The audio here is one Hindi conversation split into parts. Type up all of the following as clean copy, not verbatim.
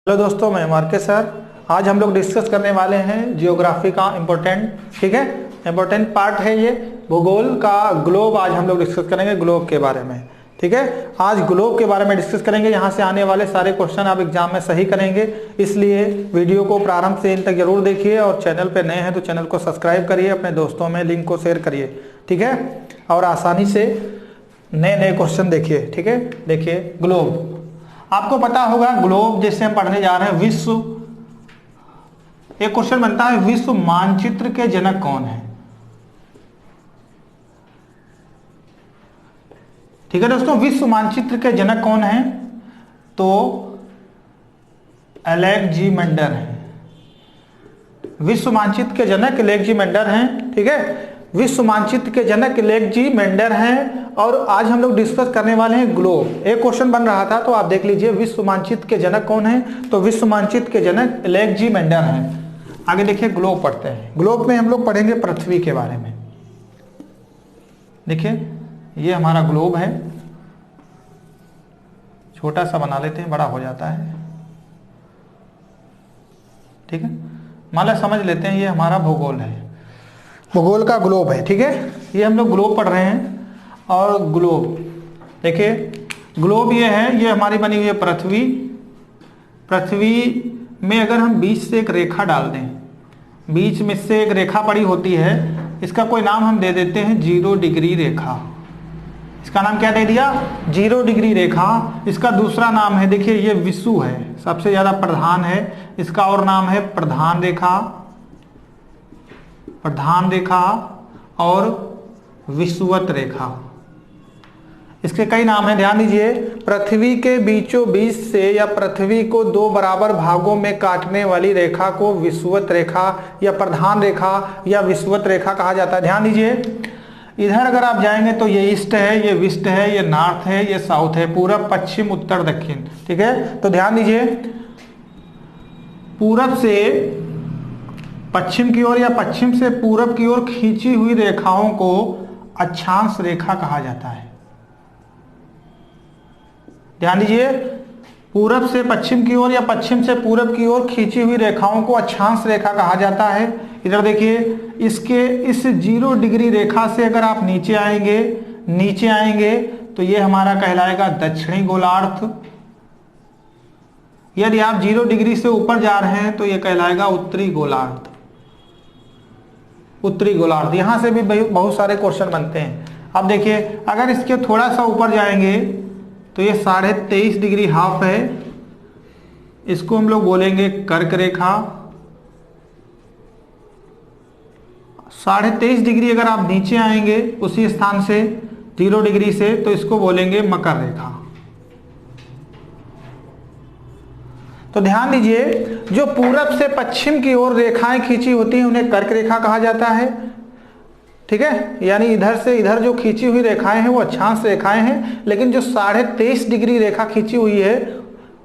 हेलो दोस्तों, मैं मार्के सर। आज हम लोग डिस्कस करने वाले हैं जियोग्राफी का इम्पोर्टेंट, ठीक है, इम्पोर्टेंट पार्ट है ये भूगोल का। ग्लोब आज हम लोग डिस्कस करेंगे ग्लोब के बारे में, ठीक है। आज ग्लोब के बारे में डिस्कस करेंगे। यहाँ से आने वाले सारे क्वेश्चन आप एग्जाम में सही करेंगे, इसलिए वीडियो को प्रारंभ से इन तक जरूर देखिए और चैनल पे नए हैं तो चैनल को सब्सक्राइब करिए, अपने दोस्तों में लिंक को शेयर करिए, ठीक है, और आसानी से नए नए क्वेश्चन देखिए, ठीक है। देखिए ग्लोब, आपको पता होगा ग्लोब जैसे हम पढ़ने जा रहे हैं विश्व। एक क्वेश्चन बनता है, विश्व मानचित्र के जनक कौन है? ठीक है दोस्तों, विश्व मानचित्र के जनक कौन है? तो अलेक्जेंडर है। विश्व मानचित्र के जनक अलेक्जेंडर हैं, ठीक है। विश्व मानचित्र के जनक अलेक्जेंडर हैं और आज हम लोग डिस्कस करने वाले हैं ग्लोब। एक क्वेश्चन बन रहा था तो आप देख लीजिए, विश्व मानचित्र के जनक कौन है? तो विश्व मानचित्र के जनक अलेक्जेंडर हैं। आगे देखिए ग्लोब पढ़ते हैं। ग्लोब में हम लोग पढ़ेंगे पृथ्वी के बारे में। देखिए ये हमारा ग्लोब है, छोटा सा बना लेते हैं, बड़ा हो जाता है, ठीक है। मान लो समझ लेते हैं ये हमारा भूगोल है, भूगोल का ग्लोब है, ठीक है। ये हम लोग ग्लोब पढ़ रहे हैं। और ग्लोब देखिए, ग्लोब ये है, ये हमारी बनी हुई है पृथ्वी। पृथ्वी में अगर हम बीच से एक रेखा डाल दें, बीच में से एक रेखा पड़ी होती है, इसका कोई नाम हम दे देते हैं 0 डिग्री रेखा। इसका नाम क्या दे दिया? 0 डिग्री रेखा। इसका दूसरा नाम है, देखिए ये विषु है, सबसे ज्यादा प्रधान है, इसका और नाम है प्रधान रेखा, प्रधान रेखा और विषुवत रेखा। इसके कई नाम हैं, ध्यान दीजिए। पृथ्वी के बीचों बीच से या पृथ्वी को 2 बराबर भागों में काटने वाली रेखा को विषुवत रेखा या प्रधान रेखा या विषुवत रेखा कहा जाता है। ध्यान दीजिए, इधर अगर आप जाएंगे तो ये ईस्ट है, ये वेस्ट है, ये नॉर्थ है, ये साउथ है, पूरब पश्चिम उत्तर दक्षिण, ठीक है। तो ध्यान दीजिए, पूरब से पश्चिम की ओर या पश्चिम से पूरब की ओर खींची हुई रेखाओं को अक्षांश रेखा कहा जाता है। ध्यान दीजिए, पूरब से पश्चिम की ओर या पश्चिम से पूरब की ओर खींची हुई रेखाओं को अक्षांश रेखा कहा जाता है। इधर देखिए, इसके इस 0 डिग्री रेखा से अगर आप नीचे आएंगे तो ये हमारा कहलाएगा दक्षिणी गोलार्ध। यदि आप 0 डिग्री से ऊपर जा रहे हैं तो ये कहलाएगा उत्तरी गोलार्ध। उत्तरी गोलार्ध, यहां से भी बहुत सारे क्वेश्चन बनते हैं। अब देखिए, अगर इसके थोड़ा सा ऊपर जाएंगे तो ये 23.5 डिग्री हाफ है, इसको हम लोग बोलेंगे कर्क रेखा। 23.5 डिग्री अगर आप नीचे आएंगे उसी स्थान से 0 डिग्री से तो इसको बोलेंगे मकर रेखा। तो ध्यान दीजिए, जो पूरब से पश्चिम की ओर रेखाएं खींची होती हैं उन्हें कर्क रेखा कहा जाता है, ठीक है। यानी इधर से इधर जो खींची हुई रेखाएं हैं वो अक्षांश रेखाएं हैं, लेकिन जो 23.5 डिग्री रेखा खींची हुई है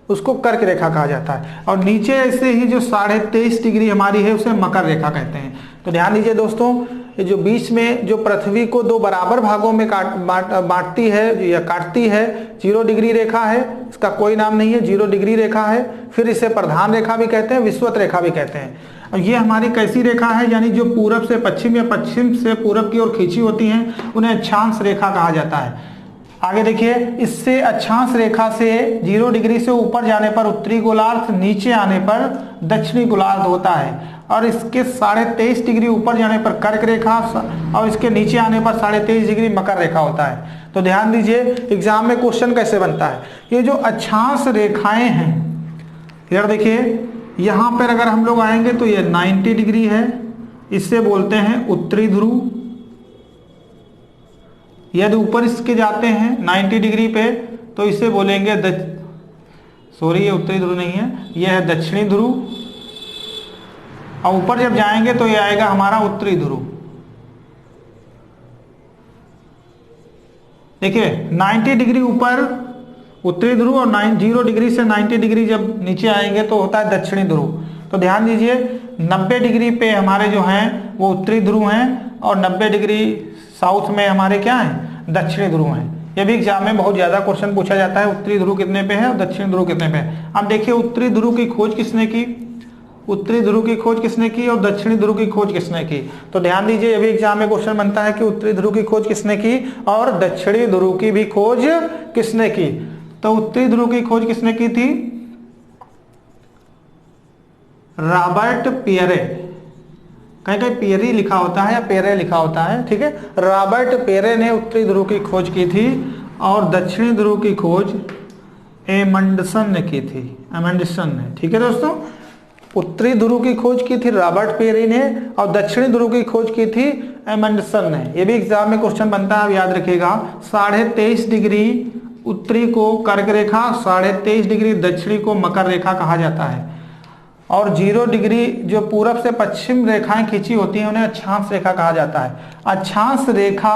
उसको कर्क रेखा कहा जाता है। और नीचे ऐसे ही जो 23.5 डिग्री हमारी है उसे मकर रेखा कहते हैं। तो ध्यान दीजिए दोस्तों, ये जो बीच में जो पृथ्वी को 2 बराबर भागों में बांटती है या काटती है 0 डिग्री रेखा है, इसका कोई नाम नहीं है, 0 डिग्री रेखा है। फिर इसे प्रधान रेखा भी कहते हैं, विषुवत रेखा भी कहते हैं। और ये हमारी कैसी रेखा है? यानी जो पूरब से पश्चिम या पश्चिम से पूरब की ओर खींची होती हैं उन्हें अक्षांश रेखा कहा जाता है। आगे देखिए, इससे अक्षांश रेखा से 0 डिग्री से ऊपर जाने पर उत्तरी गोलार्ध, नीचे आने पर दक्षिणी गोलार्ध होता है। और इसके 23.5 डिग्री ऊपर जाने पर कर्क रेखा और इसके नीचे आने पर 23.5 डिग्री मकर रेखा होता है। तो ध्यान दीजिए, एग्जाम में क्वेश्चन कैसे बनता है। ये जो अक्षांश रेखाएं हैं, इधर देखिए, यहां पर अगर हम लोग आएंगे तो ये 90 डिग्री है, इससे बोलते हैं उत्तरी ध्रुव। यदि ऊपर इसके जाते हैं 90 डिग्री पे तो इसे बोलेंगे ये उत्तरी ध्रुव नहीं है, यह है दक्षिणी ध्रुव। और ऊपर जब जाएंगे तो यह आएगा हमारा उत्तरी ध्रुव। देखिए 90 डिग्री ऊपर उत्तरी ध्रुव और 0 डिग्री से 90 डिग्री जब नीचे आएंगे तो होता है दक्षिणी ध्रुव। तो ध्यान दीजिए, 90 डिग्री पे हमारे जो हैं वो उत्तरी ध्रुव हैं और 90 डिग्री साउथ में हमारे क्या हैं? दक्षिणी ध्रुव हैं। ये भी एग्जाम में बहुत ज्यादा क्वेश्चन पूछा जाता है। उत्तरी ध्रुव कितने पे है और दक्षिण ध्रुव कितने पे है। अब देखिए उत्तरी ध्रुव की खोज किसने की, उत्तरी ध्रुव की खोज किसने की और दक्षिणी ध्रुव की खोज किसने की। तो ध्यान दीजिए ये भी एग्जाम में क्वेश्चन बनता है कि उत्तरी ध्रुव की खोज किसने की और दक्षिणी ध्रुव की भी खोज किसने की। तो उत्तरी ध्रुव की खोज किसने की थी, रॉबर्ट पियरे, कहीं कहीं पियरी लिखा होता है या पेरे लिखा होता है, ठीक है। रॉबर्ट पेरे ने उत्तरी ध्रुव की खोज की थी और दक्षिणी ध्रुव की खोज एमंडसन ने की थी, एमंडसन ने, ठीक है दोस्तों। उत्तरी ध्रुव की खोज की थी रॉबर्ट पेरे ने और दक्षिणी ध्रुव की खोज की थी एमंडसन ने। यह भी एग्जाम में क्वेश्चन बनता है, याद रखिएगा। 23.5 डिग्री उत्तरी को कर्क रेखा, 23.5 डिग्री दक्षिणी को मकर रेखा कहा जाता है और 0 डिग्री जो पूरब से पश्चिम रेखाएं खींची होती हैं उन्हें अक्षांश रेखा कहा जाता है। अक्षांश रेखा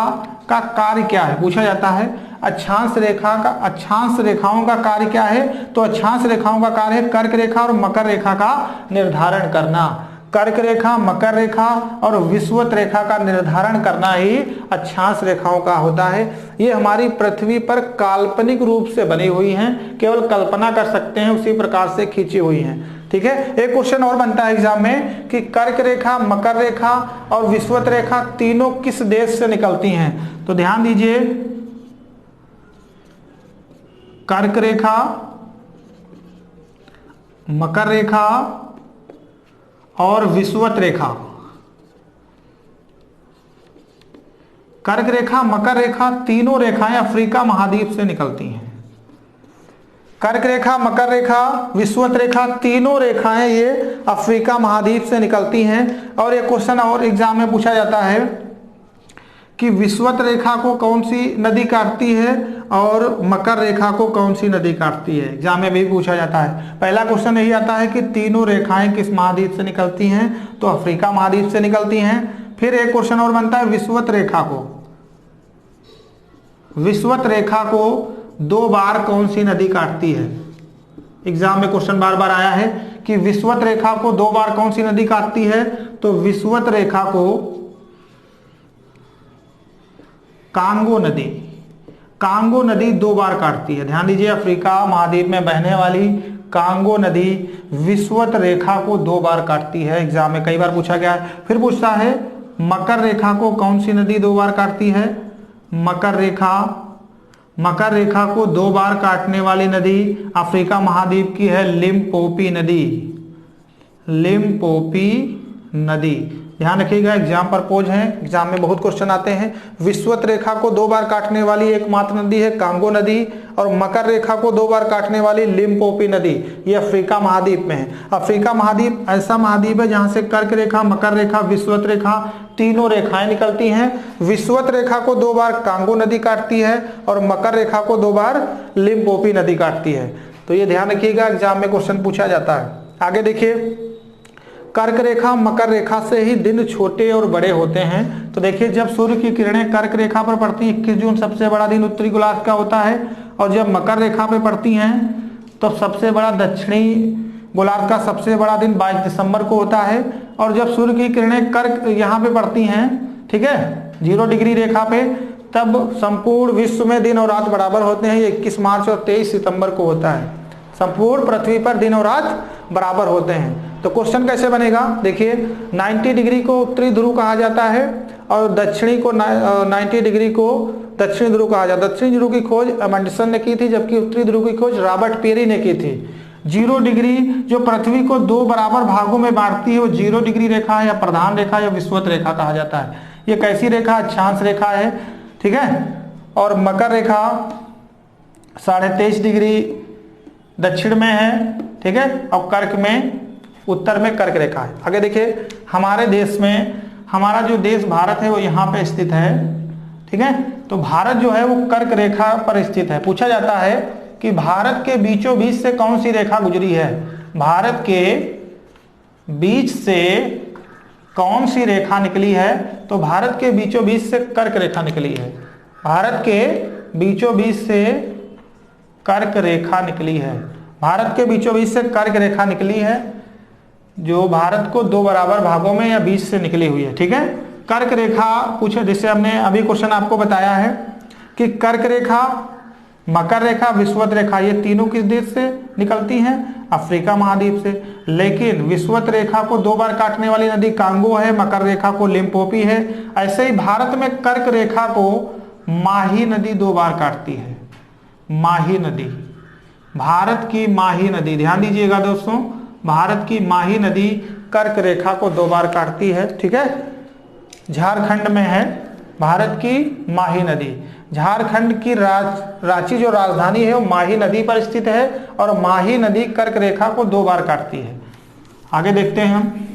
का कार्य क्या है, पूछा जाता है। अक्षांश रेखाओं का कार्य क्या है, तो अक्षांश रेखाओं का कार्य है कर्क रेखा और मकर रेखा का निर्धारण करना। कर्क रेखा, मकर रेखा और विषुवत रेखा का निर्धारण करना ही अक्षांश रेखाओं का होता है। ये हमारी पृथ्वी पर काल्पनिक रूप से बनी हुई हैं, केवल कल्पना कर सकते हैं, उसी प्रकार से खींची हुई हैं, ठीक है। एक क्वेश्चन और बनता है एग्जाम में कि कर्क रेखा, मकर रेखा और विषुवत रेखा तीनों किस देश से निकलती हैं। तो ध्यान दीजिए कर्क रेखा, मकर रेखा और विषुवत रेखा, कर्क रेखा, मकर रेखा तीनों रेखाएं अफ्रीका महाद्वीप से निकलती हैं। कर्क रेखा, मकर रेखा, विषुवत रेखा तीनों रेखाएं ये अफ्रीका महाद्वीप से निकलती हैं। और एक क्वेश्चन और एग्जाम में पूछा जाता है कि विषुवत रेखा को कौन सी नदी काटती है और मकर रेखा को कौन सी नदी काटती है, एग्जाम में भी पूछा जाता है। पहला क्वेश्चन यही आता है कि तीनों रेखाएं किस महाद्वीप से निकलती हैं, तो अफ्रीका महाद्वीप से निकलती हैं। फिर एक क्वेश्चन और बनता है विषुवत रेखा को 2 बार कौन सी नदी काटती है। एग्जाम में क्वेश्चन बार बार आया है कि विषुवत रेखा को 2 बार कौन सी नदी काटती है, तो विषुवत रेखा को कांगो नदी 2 बार काटती है। ध्यान दीजिए अफ्रीका महाद्वीप में बहने वाली कांगो नदी विषुवत रेखा को 2 बार काटती है। एग्जाम में कई बार पूछा गया है। फिर पूछता है मकर रेखा को कौन सी नदी 2 बार काटती है। मकर रेखा को 2 बार काटने वाली नदी अफ्रीका महाद्वीप की है लिम्पोपी नदी। ध्यान रखिएगा एग्जाम परपोज है, एग्जाम में बहुत क्वेश्चन आते हैं। विषुवत रेखा को 2 बार काटने वाली एकमात्र नदी है कांगो नदी और मकर रेखा को 2 बार काटने वाली लिम्पोपी नदी, ये अफ्रीका महाद्वीप में है। अफ्रीका महाद्वीप ऐसा महाद्वीप है जहां से कर्क रेखा, मकर रेखा, विषुवत रेखा तीनों रेखाएं निकलती हैं। विषुवत रेखा को 2 बार कांगो नदी काटती है और मकर रेखा को 2 बार लिम्पोपी नदी काटती है। तो ये ध्यान रखिएगा, एग्जाम में क्वेश्चन पूछा जाता है। आगे देखिए कर्क रेखा, मकर रेखा से ही दिन छोटे और बड़े होते हैं। तो देखिए जब सूर्य की किरणें कर्क रेखा पर पड़ती हैं 21 जून सबसे बड़ा दिन उत्तरी गोलार्ध का होता है और जब मकर रेखा पर पड़ती हैं तो सबसे बड़ा दक्षिणी गोलार्ध का सबसे बड़ा दिन 22 दिसंबर को होता है। और जब सूर्य की किरणें कर्क यहाँ पे पड़ती हैं, ठीक है, 0 डिग्री रेखा पे, तब संपूर्ण विश्व में दिन और रात बराबर होते हैं। ये 21 मार्च और 23 सितंबर को होता है। संपूर्ण पृथ्वी पर दिन और रात बराबर होते हैं। तो क्वेश्चन कैसे बनेगा, देखिए 90 डिग्री को उत्तरी ध्रुव कहा जाता है और दक्षिणी को 90 डिग्री को दक्षिणी ध्रुव कहा जाता है। दक्षिणी ध्रुव की खोज एमंडसन ने की थी जबकि उत्तरी ध्रुव की खोज रॉबर्ट पेरी ने की थी। 0 डिग्री जो पृथ्वी को 2 बराबर भागों में बांटती है वो 0 डिग्री रेखा है या प्रधान रेखा या विषुवत रेखा कहा जाता है। ये कैसी रेखा, अक्षांश रेखा है, ठीक है। और मकर रेखा 23.5 डिग्री दक्षिण में है, ठीक है, और कर्क में उत्तर में कर्क रेखा है। आगे देखिए हमारे देश में, हमारा जो देश भारत है वो यहाँ पे स्थित है, ठीक है। तो भारत जो है वो कर्क रेखा पर स्थित है। पूछा जाता है कि भारत के बीचों बीच से कौन सी रेखा गुजरी है। भारत के बीच से कौन सी रेखा निकली है, तो भारत के बीचों बीच से कर्क रेखा निकली है। भारत के बीचों बीच से कर्क रेखा निकली है। भारत के बीचों बीच से कर्क रेखा निकली है जो भारत को 2 बराबर भागों में या बीच से निकली हुई है, ठीक है। कर्क रेखा पूछे, जिससे हमने अभी क्वेश्चन आपको बताया है कि कर्क रेखा, मकर रेखा, विषुवत रेखा ये तीनों किस देश से निकलती हैं? अफ्रीका महाद्वीप से। लेकिन विषुवत रेखा को 2 बार काटने वाली नदी कांगो है, मकर रेखा को लिम्पोपी है। ऐसे ही भारत में कर्क रेखा को माही नदी 2 बार काटती है। माही नदी, भारत की माही नदी, ध्यान दीजिएगा दोस्तों, भारत की माही नदी कर्क रेखा को 2 बार काटती है। ठीक है, झारखंड में है भारत की माही नदी। झारखंड की रांची जो राजधानी है वो माही नदी पर स्थित है और माही नदी कर्क रेखा को 2 बार काटती है। आगे देखते हैं हम,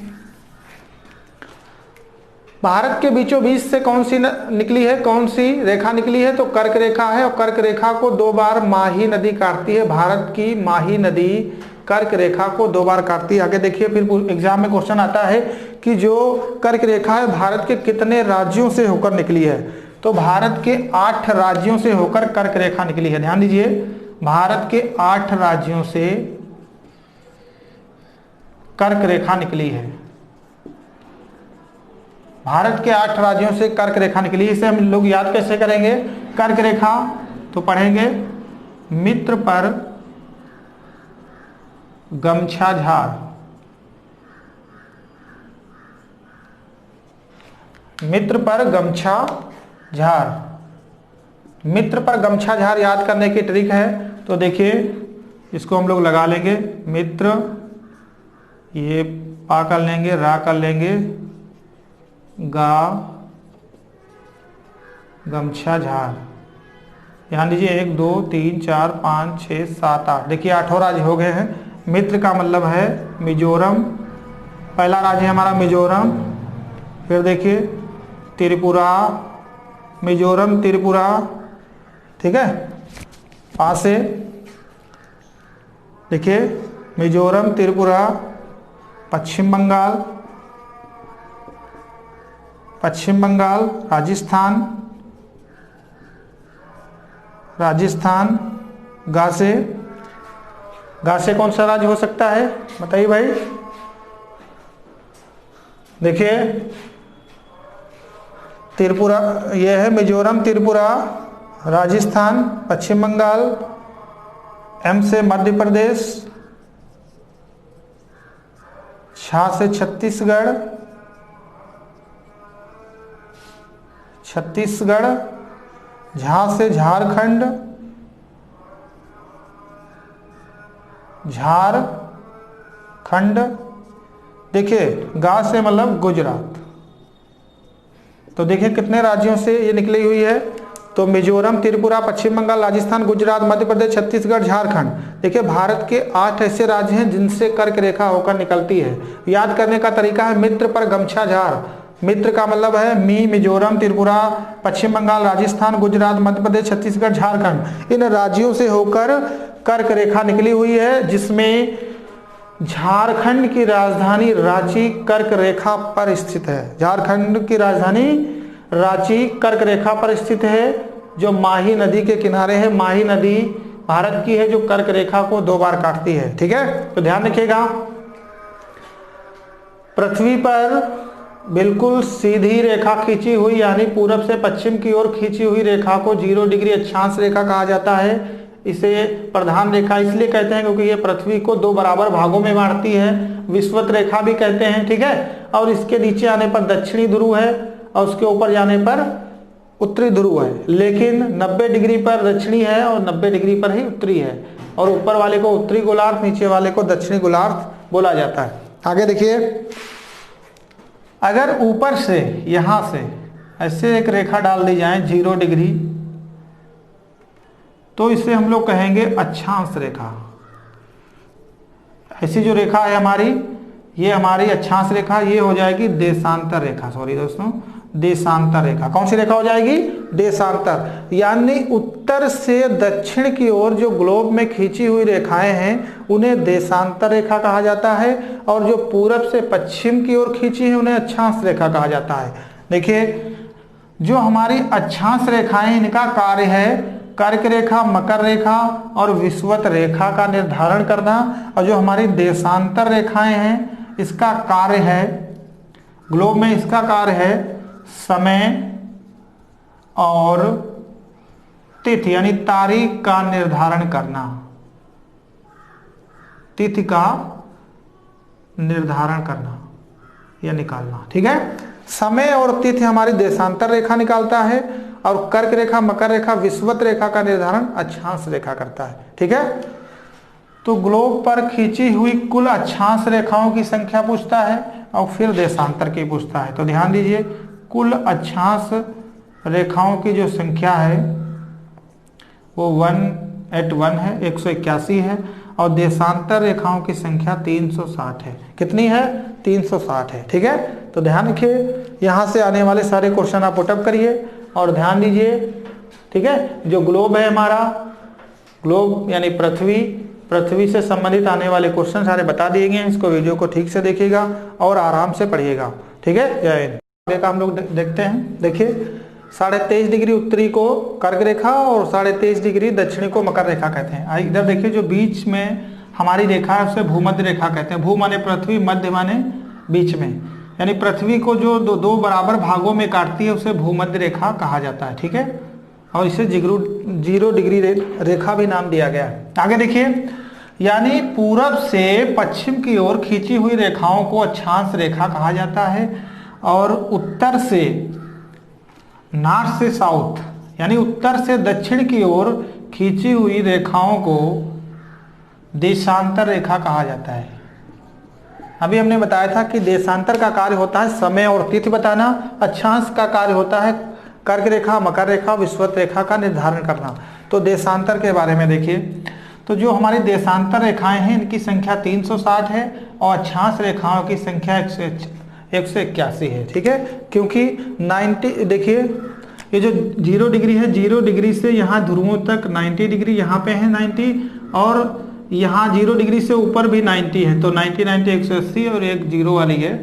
भारत के बीचों बीच से कौन सी निकली है, कौन सी रेखा निकली है? तो कर्क रेखा है और कर्क रेखा को 2 बार माही नदी काटती है। भारत की माही नदी कर्क रेखा को 2 बार काटती है। आगे देखिए, फिर एग्जाम में क्वेश्चन आता है कि जो कर्क रेखा है भारत के कितने राज्यों से होकर निकली है? तो भारत के 8 राज्यों से होकर कर्क रेखा निकली है। ध्यान दीजिए, भारत के 8 राज्यों से कर्क रेखा निकली है। भारत के 8 राज्यों से कर्क रेखा निकली। इसे हम लोग याद कैसे करेंगे कर्क रेखा? तो पढ़ेंगे मित्र पर गमछा झार, मित्र पर गमछा झार। मित्र पर गमछा झार याद करने की ट्रिक है। तो देखिए, इसको हम लोग लगा लेंगे, मित्र, ये पा कर लेंगे, रा कर लेंगे, गा, गमछा झार। ध्यान दीजिए, 1 2 3 4 5 6 7 8, देखिए 8 राज्य हो गए हैं। मित्र का मतलब है मिजोरम, पहला राज्य है हमारा मिजोरम। फिर देखिए त्रिपुरा, मिजोरम, त्रिपुरा, ठीक है, पास से देखिए मिजोरम, त्रिपुरा, पश्चिम बंगाल, पश्चिम बंगाल, राजस्थान, राजस्थान, गा से कौन सा राज्य हो सकता है बताइए भाई? देखिए त्रिपुरा, यह है मिजोरम, त्रिपुरा, राजस्थान, पश्चिम बंगाल, एम से मध्य प्रदेश, छा से छत्तीसगढ़, छत्तीसगढ़, झा से झारखंड, झारखंड, देखिए गा से मतलब गुजरात। तो देखिए कितने राज्यों से ये निकली हुई है? तो मिजोरम, त्रिपुरा, पश्चिम बंगाल, राजस्थान, गुजरात, मध्य प्रदेश, छत्तीसगढ़, झारखंड। देखिए भारत के 8 ऐसे राज्य हैं जिनसे कर्क रेखा होकर निकलती है। याद करने का तरीका है मित्र पर गमछा झार। मित्र का मतलब है मिजोरम, त्रिपुरा, पश्चिम बंगाल, राजस्थान, गुजरात, मध्य प्रदेश, छत्तीसगढ़, झारखंड। इन राज्यों से होकर कर्क रेखा निकली हुई है, जिसमें झारखंड की राजधानी रांची कर्क रेखा पर स्थित है। झारखंड की राजधानी रांची कर्क रेखा पर स्थित है, जो माही नदी के किनारे है। माही नदी भारत की है जो कर्क रेखा को 2 बार काटती है। ठीक है, तो ध्यान रखिएगा, पृथ्वी पर बिल्कुल सीधी रेखा खींची हुई, यानी पूरब से पश्चिम की ओर खींची हुई रेखा को 0 डिग्री अक्षांश रेखा कहा जाता है। इसे प्रधान रेखा इसलिए कहते हैं क्योंकि ये पृथ्वी को 2 बराबर भागों में बांटती है। विषुवत रेखा भी कहते हैं, ठीक है। और इसके नीचे आने पर दक्षिणी ध्रुव है और उसके ऊपर जाने पर उत्तरी ध्रुव है, लेकिन 90 डिग्री पर दक्षिणी है और 90 डिग्री पर ही उत्तरी है। और ऊपर वाले को उत्तरी गोलार्ध, नीचे वाले को दक्षिणी गोलार्ध बोला जाता है। आगे देखिए, अगर ऊपर से यहां से ऐसे एक रेखा डाल दी जाए 0 डिग्री, तो इसे हम लोग कहेंगे अक्षांश रेखा। ऐसी जो रेखा है हमारी, ये हमारी अक्षांश रेखा, ये हो जाएगी देशांतर रेखा। सॉरी दोस्तों, देशांतर रेखा। कौन सी रेखा हो जाएगी? देशांतर। यानी उत्तर से दक्षिण की ओर जो ग्लोब में खींची हुई रेखाएं हैं उन्हें देशांतर रेखा कहा जाता है, और जो पूरब से पश्चिम की ओर खींची है उन्हें अक्षांश रेखा कहा जाता है। देखिए, जो हमारी अक्षांश रेखाएं, इनका कार्य है कर्क रेखा, मकर रेखा और विषुवत रेखा का निर्धारण करना, और जो हमारी देशांतर रेखाएं हैं इसका कार्य है, ग्लोब में इसका कार्य है समय और तिथि यानी तारीख का निर्धारण करना, तिथि का निर्धारण करना या निकालना। ठीक है, समय और तिथि हमारी देशांतर रेखा निकालता है और कर्क रेखा, मकर रेखा, विषुवत रेखा का निर्धारण अक्षांश रेखा करता है। ठीक है, तो ग्लोब पर खींची हुई कुल अक्षांश रेखाओं की संख्या पूछता है और फिर देशांतर की पूछता है। तो ध्यान दीजिए, कुल अक्षांश रेखाओं की जो संख्या है वो 181 है, 181 है, और देशांतर रेखाओं की संख्या 360 है। कितनी है? 360 है। ठीक है, तो ध्यान रखिए, यहां से आने वाले सारे क्वेश्चन आप पुटअप करिए और ध्यान दीजिए। ठीक है, जो ग्लोब है हमारा, ग्लोब यानी पृथ्वी, पृथ्वी से संबंधित आने वाले क्वेश्चन सारे बता दिए गए हैं। इसको वीडियो को ठीक से देखिएगा और आराम से पढ़िएगा। ठीक है, जय हिंद। आगे का हम लोग देखते हैं। देखिए, 23.5 डिग्री उत्तरी को कर्क रेखा और 23.5 डिग्री दक्षिणी को मकर रेखा कहते हैं। इधर देखिए, जो बीच में हमारी रेखा है उसे भूमध्य रेखा कहते हैं। भू माने पृथ्वी, मध्य माने बीच में, यानी पृथ्वी को जो दो बराबर भागों में काटती है उसे भूमध्य रेखा कहा जाता है। ठीक है, और इसे 0 डिग्री रेखा भी नाम दिया गया है। आगे देखिए, यानी पूरब से पश्चिम की ओर खींची हुई रेखाओं को अक्षांश रेखा कहा जाता है और उत्तर से नॉर्थ से साउथ यानी उत्तर से दक्षिण की ओर खींची हुई रेखाओं को देशांतर रेखा कहा जाता है। अभी हमने बताया था कि देशांतर का कार्य होता है समय और तिथि बताना, अक्षांश का कार्य होता है कर्क रेखा, मकर रेखा, विषुवत रेखा का निर्धारण करना। तो देशांतर के बारे में देखिए, तो जो हमारी देशांतर रेखाएं हैं इनकी संख्या 360 है और अक्षांश रेखाओं की संख्या 181 है। ठीक है, क्योंकि 90 देखिए, ये जो 0 डिग्री है, 0 डिग्री से यहाँ ध्रुवों तक 90 डिग्री, यहाँ पे है 90, और यहाँ 0 डिग्री से ऊपर भी 90 है। तो 90 90 180 और एक 0 वाली है।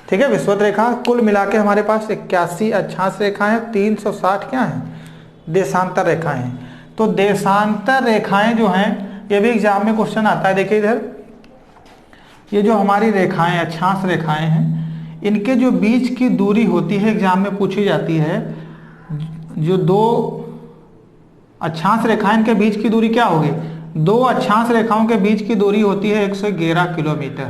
ठीक है, विषुवत रेखा कुल मिला के हमारे पास 81 अक्षांश रेखाएं, 360 क्या है? देशांतर रेखाएं हैं। तो देशांतर रेखाएं जो हैं, ये भी एग्जाम में क्वेश्चन आता है। देखिए इधर, ये जो हमारी रेखाएं अक्षांश रेखाएं हैं, इनके जो बीच की दूरी होती है एग्जाम में पूछी जाती है। जो दो अक्षांश रेखाएं, इनके बीच की दूरी क्या होगी? दो अक्षांश रेखाओं के बीच की दूरी होती है 111 किलोमीटर।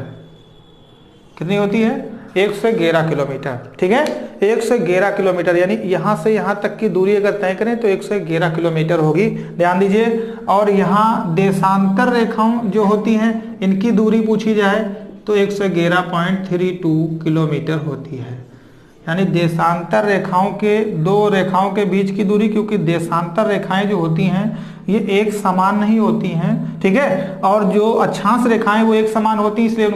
कितनी होती है? 111 किलोमीटर। ठीक है, 111 किलोमीटर, यानी यहाँ से यहाँ तक की दूरी अगर तय करें तो 111 किलोमीटर होगी। ध्यान दीजिए, और यहाँ देशांतर रेखाओं जो होती हैं इनकी दूरी पूछी जाए तो 111.32 किलोमीटर होती है। यानी देशांतर रेखाओं के, दो रेखाओं के बीच की दूरी, क्योंकि देशांतर रेखाएं जो होती हैं ये एक समान नहीं होती हैं। ठीक है, और जो अक्षांश रेखाएं वो एक समान होती है, इसलिए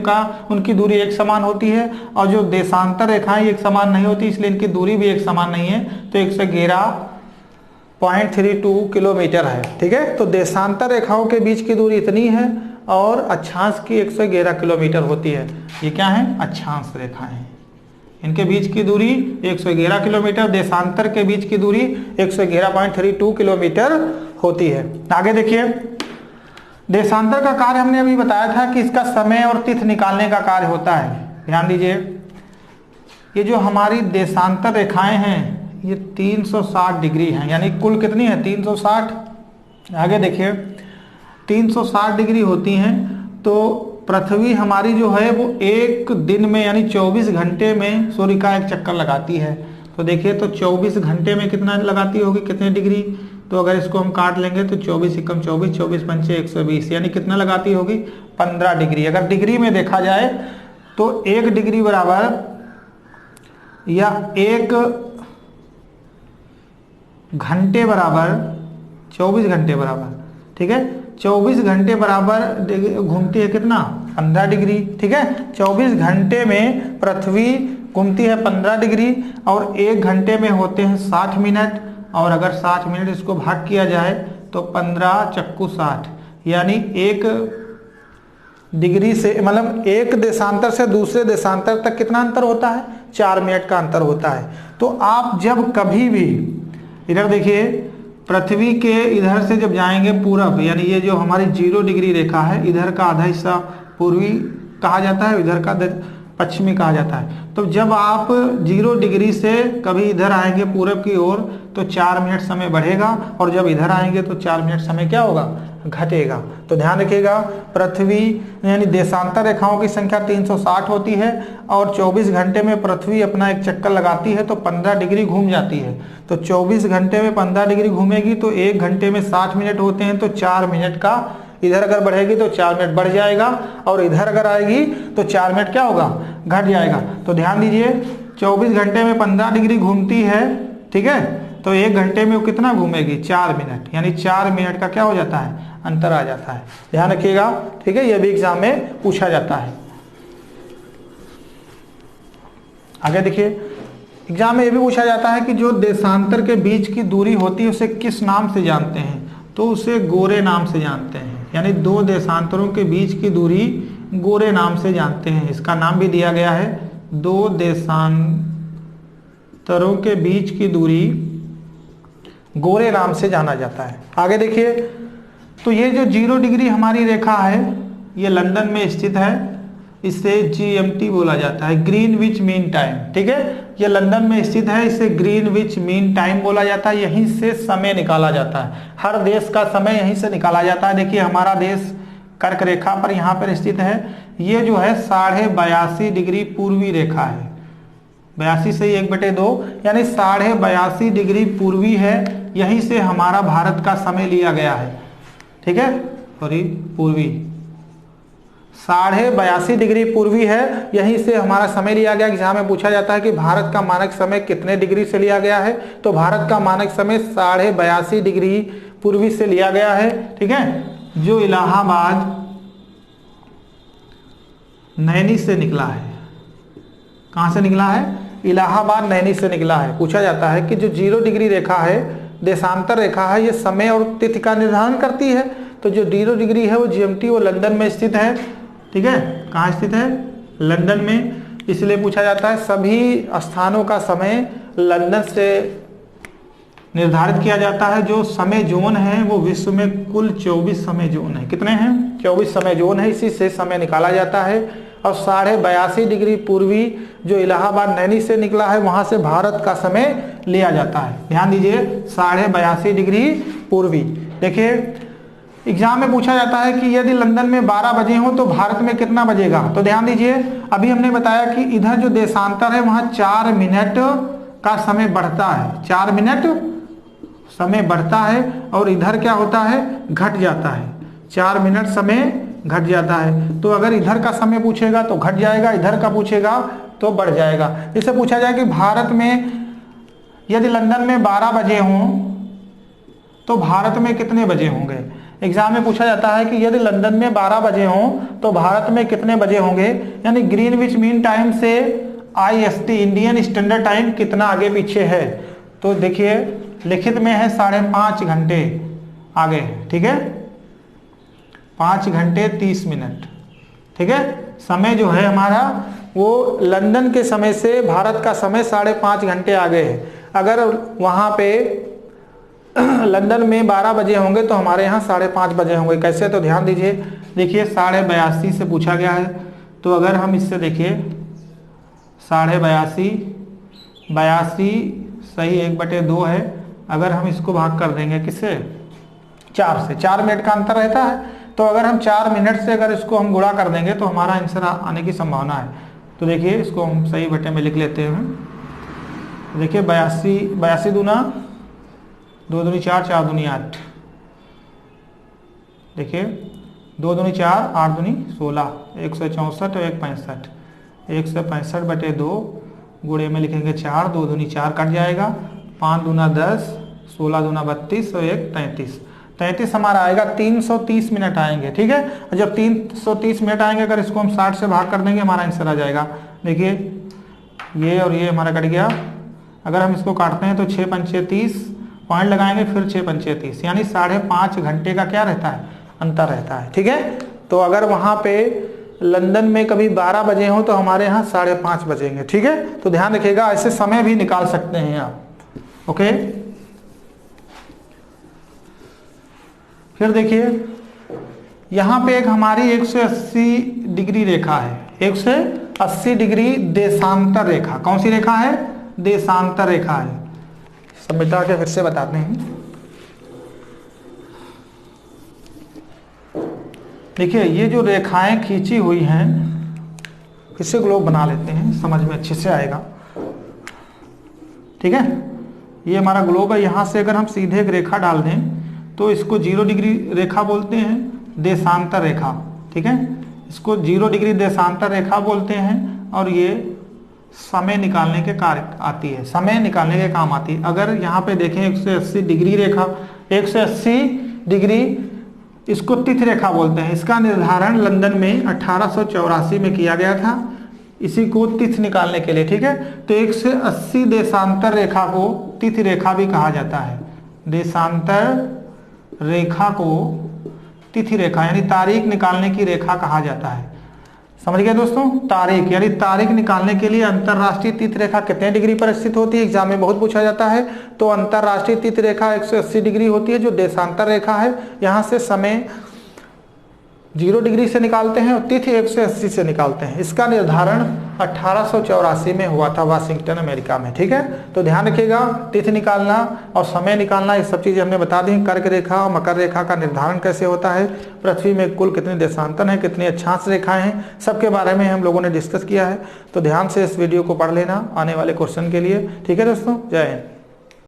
उनकी दूरी एक समान होती है, और जो देशांतर रेखाएं एक समान नहीं होती इसलिए इनकी दूरी भी एक समान नहीं है। तो 111.32 किलोमीटर है। ठीक है, तो देशांतर रेखाओं के बीच की दूरी इतनी है और अक्षांश की 111 किलोमीटर होती है। ये क्या है? अक्षांश रेखाएं। इनके बीच की दूरी 111 किलोमीटर, देशांतर के बीच की दूरी 111.32 किलोमीटर होती है। आगे देखिए, देशांतर का कार्य हमने अभी बताया था कि इसका समय और तिथि निकालने का कार्य होता है। ध्यान दीजिए, ये जो हमारी देशांतर रेखाएं हैं ये 360 डिग्री हैं, यानी कुल कितनी है? 360। आगे देखिए, 360 डिग्री होती हैं। तो पृथ्वी हमारी जो है वो एक दिन में यानी 24 घंटे में सूर्य का एक चक्कर लगाती है। तो देखिए, तो 24 घंटे में कितना लगाती होगी, कितने डिग्री? तो अगर इसको हम काट लेंगे तो 24 एकम 24, 24 पंचे 120, यानी कितना लगाती होगी? 15 डिग्री। अगर डिग्री में देखा जाए तो 1 डिग्री बराबर या 1 घंटे बराबर 24 घंटे बराबर। ठीक है, 24 घंटे बराबर घूमती है कितना? 15 डिग्री। ठीक है, 24 घंटे में पृथ्वी घूमती है 15 डिग्री और 1 घंटे में होते हैं 60 मिनट, और अगर 60 मिनट इसको भाग किया जाए तो 15 चक्कू 60, यानी 1 डिग्री से, मतलब एक देशांतर से दूसरे देशांतर तक कितना अंतर होता है? 4 मिनट का अंतर होता है। तो आप जब कभी भी इधर देखिए, पृथ्वी के इधर से जब जाएंगे पूरब, यानी ये जो हमारी 0 डिग्री रेखा है, इधर का आधा हिस्सा पूर्वी कहा जाता है, इधर का पश्चिमी कहा जाता है। तो जब आप 0 डिग्री से कभी इधर आएंगे पूरब की ओर तो 4 मिनट समय बढ़ेगा, और जब इधर आएंगे तो 4 मिनट समय क्या होगा, घटेगा। तो ध्यान रखिएगा, पृथ्वी यानी देशांतर रेखाओं की संख्या 360 होती है, और 24 घंटे में पृथ्वी अपना एक चक्कर लगाती है तो 15 डिग्री घूम जाती है। तो 24 घंटे में 15 डिग्री घूमेगी तो 1 घंटे में 60 मिनट होते हैं, तो 4 मिनट का इधर अगर बढ़ेगी तो 4 मिनट बढ़ जाएगा, और इधर अगर आएगी तो 4 मिनट क्या होगा, घट जाएगा। तो ध्यान दीजिए, 24 घंटे में 15 डिग्री घूमती है, ठीक है, तो 1 घंटे में वो कितना घूमेगी, 4 मिनट, यानी 4 मिनट का क्या हो जाता है, अंतर आ जाता है। ध्यान रखिएगा, ठीक है, यह भी एग्जाम में पूछा जाता है। आगे देखिए, एग्जाम में यह भी पूछा जाता है कि जो देशांतर के बीच की दूरी होती है उसे किस नाम से जानते हैं, तो उसे गोरे नाम से जानते हैं। यानी 2 देशांतरों के बीच की दूरी गोरे नाम से जानते हैं। इसका नाम भी दिया गया है, 2 देशांतरों के बीच की दूरी गोरे नाम से जाना जाता है। आगे देखिए, तो ये जो 0 डिग्री हमारी रेखा है ये लंदन में स्थित है, इसे GMT बोला जाता है, ग्रीनविच मीन टाइम, ठीक है, ये लंदन में स्थित है, इसे ग्रीनविच मीन टाइम बोला जाता है। यहीं से समय निकाला जाता है, हर देश का समय यहीं से निकाला जाता है। देखिए हमारा देश कर्क रेखा पर यहाँ पर स्थित है, ये जो है 82.5 डिग्री पूर्वी रेखा है, 82 से 1/2 यानी 82.5 डिग्री पूर्वी है, यहीं से हमारा भारत का समय लिया गया है, ठीक है, सॉरी पूर्वी 82.5 डिग्री पूर्वी है, यहीं से हमारा समय लिया गया। एग्जाम में पूछा जाता है कि भारत का मानक समय कितने डिग्री से लिया गया है, तो भारत का मानक समय 82.5 डिग्री पूर्वी से लिया गया है, ठीक है, जो इलाहाबाद नैनी से निकला है। कहां से निकला है, इलाहाबाद नैनी से निकला है। पूछा जाता है कि जो 0 डिग्री रेखा है, देशांतर रेखा है, ये समय और तिथि का निर्धारण करती है। तो जो 0 डिग्री है वो GMT वो लंदन में स्थित है, ठीक है, कहाँ स्थित है, लंदन में, इसलिए पूछा जाता है। सभी स्थानों का समय लंदन से निर्धारित किया जाता है। जो समय जोन है वो विश्व में कुल 24 समय जोन है। कितने हैं, 24 समय जोन है, इसी से समय निकाला जाता है। और 82.5 डिग्री पूर्वी जो इलाहाबाद नैनी से निकला है, वहां से भारत का समय लिया जाता है। ध्यान दीजिए, 82.5 डिग्री पूर्वी। देखिए एग्जाम में पूछा जाता है कि यदि लंदन में 12 बजे हो तो भारत में कितना बजेगा। तो ध्यान दीजिए, अभी हमने बताया कि इधर जो देशांतर है वहां 4 मिनट का समय बढ़ता है, 4 मिनट समय बढ़ता है, और इधर क्या होता है, घट जाता है, 4 मिनट समय घट जाता है। तो अगर इधर का समय पूछेगा तो घट जाएगा, इधर का पूछेगा तो बढ़ जाएगा। इससे पूछा जाए कि भारत में यदि लंदन में 12 बजे हों तो भारत में कितने बजे होंगे। एग्जाम में पूछा जाता है कि यदि लंदन में 12 बजे हों तो भारत में कितने बजे होंगे, यानी ग्रीनविच मीन टाइम से IST इंडियन स्टैंडर्ड टाइम कितना आगे पीछे है। तो देखिए लिखित में है 5.5 घंटे आगे, ठीक है, 5 घंटे 30 मिनट, ठीक है। समय जो है हमारा वो लंदन के समय से भारत का समय 5.5 घंटे आगे है। अगर वहाँ पे लंदन में 12 बजे होंगे तो हमारे यहाँ 5:30 बजे होंगे। कैसे, तो ध्यान दीजिए, देखिए 82.5 से पूछा गया है, तो अगर हम इससे देखिए 82.5 सही 1/2 है। अगर हम इसको भाग कर देंगे किससे, 4 से, 4 मिनट का अंतर रहता है, तो अगर हम 4 मिनट से अगर इसको हम गुणा कर देंगे तो हमारा आंसर आने की संभावना है। तो देखिए इसको हम सही बटे में लिख लेते हैं। देखिए 82 दूना 2 दूनी 4, 4 दूनी 8, देखिए 2 दूनी 4, 8 दूनी 16, 164 और 165, 165/2 गुणे में लिखेंगे 4, 2 दूनी 4 कट जाएगा, 5 दूना 10, 16 दूना 32 और 1 33 हमारा आएगा। 330 मिनट आएंगे, ठीक है। जब 330 मिनट आएंगे, अगर इसको हम 60 से भाग कर देंगे हमारा आंसर आ जाएगा। देखिए ये और ये हमारा कट गया। अगर हम इसको काटते हैं तो 6 पंचे 30, पॉइंट लगाएंगे फिर 6 पंचे 30, यानी 5.5 घंटे का क्या रहता है, अंतर रहता है, ठीक है। तो अगर वहां पे लंदन में कभी 12 बजे हो तो हमारे यहाँ 5:30 बजेंगे, ठीक है। तो ध्यान रखिएगा, ऐसे समय भी निकाल सकते हैं आप, ओके। फिर देखिए यहाँ पे एक हमारी 180 डिग्री रेखा है, 180 180 डिग्री देशांतर रेखा। कौन सी रेखा है? देशांतर रेखा है। सब मिटा के फिर से बताते हैं। देखिए ये जो रेखाएं खींची हुई हैं, फिर से ग्लोब बना लेते हैं, समझ में अच्छे से आएगा। ठीक है, ये हमारा ग्लोब है। यहाँ से अगर हम सीधे एक रेखा डाल दें तो इसको 0 डिग्री रेखा बोलते हैं, देशांतर रेखा। ठीक है, इसको 0 डिग्री देशांतर रेखा बोलते हैं और ये समय निकालने के कार्य आती है, समय निकालने के काम आती है। अगर यहाँ पे देखें 180 डिग्री रेखा, 180 डिग्री इसको तिथि रेखा बोलते हैं। इसका निर्धारण लंदन में 1884 में किया गया था, इसी को तिथि निकालने के लिए। ठीक है, तो 180 देशांतर रेखा को तिथि रेखा भी कहा जाता है। देशांतर रेखा को तिथि रेखा यानी तारीख निकालने की रेखा कहा जाता है। समझ गए दोस्तों? तारीख यानी तारीख निकालने के लिए अंतरराष्ट्रीय तिथि रेखा कितने डिग्री पर स्थित होती है, एग्जाम में बहुत पूछा जाता है। तो अंतरराष्ट्रीय तिथि रेखा 180 डिग्री होती है, जो देशांतर रेखा है। यहाँ से समय 0 डिग्री से निकालते हैं और तिथि 180 से निकालते हैं। इसका निर्धारण 1884 में हुआ था वाशिंगटन अमेरिका में। ठीक है, तो ध्यान रखिएगा, तिथि निकालना और समय निकालना ये सब चीजें हमने बता दी। कर्क रेखा और मकर रेखा का निर्धारण कैसे होता है, पृथ्वी में कुल कितने देशांतर हैं, कितनी अक्षांश रेखाएं हैं, सबके बारे में हम लोगों ने डिस्कस किया है। तो ध्यान से इस वीडियो को पढ़ लेना आने वाले क्वेश्चन के लिए। ठीक है दोस्तों, जय हिंद।